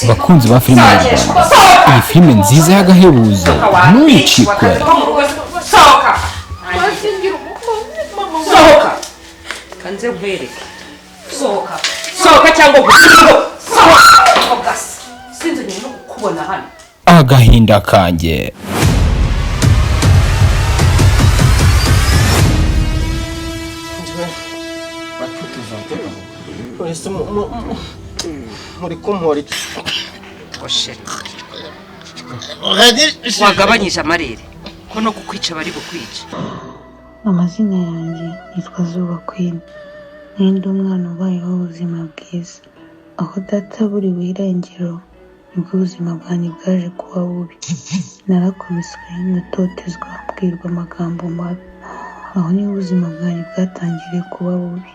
bakunzi ba filime nyarwanda iyi filime nziza y'agahebuzo ntuyicikwe sohoka kanze nkwereke sohoka cyangwa sohoka sinzi no kukubona hano agahinda kanjye muri kumpora oshe wagabanyije amarere ko no kukwica bari bukwica. Amazina yanjye yitwa Zuba Queen. Ndi umwana ubayeho ubuzima bwiza, aho data buriwe irengero nibwo ubuzima bwanjye bwaje kuba bubi. Narakubiswe, ndatotezwa, mbwirwa amagambo mabi, aho niho ubuzima bwanjye bwatangiriye kuba bubi.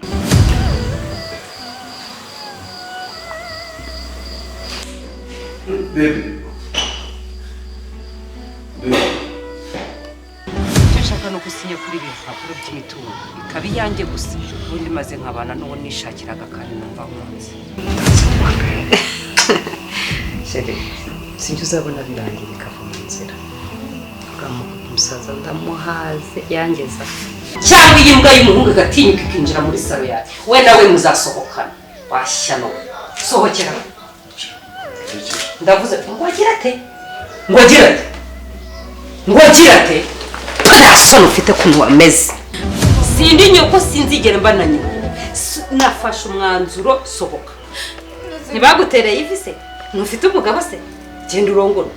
Nshaka no gusinya kuri ibi bipapuro by'imitungo ikaba iyanjye gusa, ubundi maze nkabana n'uwo nishakiraga kandi numva nkunze. Shere sinjye uzabona birangira bikava mu nzira, umusaza ndamuhaze yangeza cyangwa iyi mbwa y'umuhungu igatinyuka ikinjira muri salo yawe, we nawe muzasohokana washyano. Sohokera ndavuze ngo agira ate nta soni ufite kuntu wameze. Sindi nyoko sinzigera mbana nyina, nafashe umwanzuro sohoka. Ntibagutereye ivi se? Ntufite umugabo se? Genda urongora.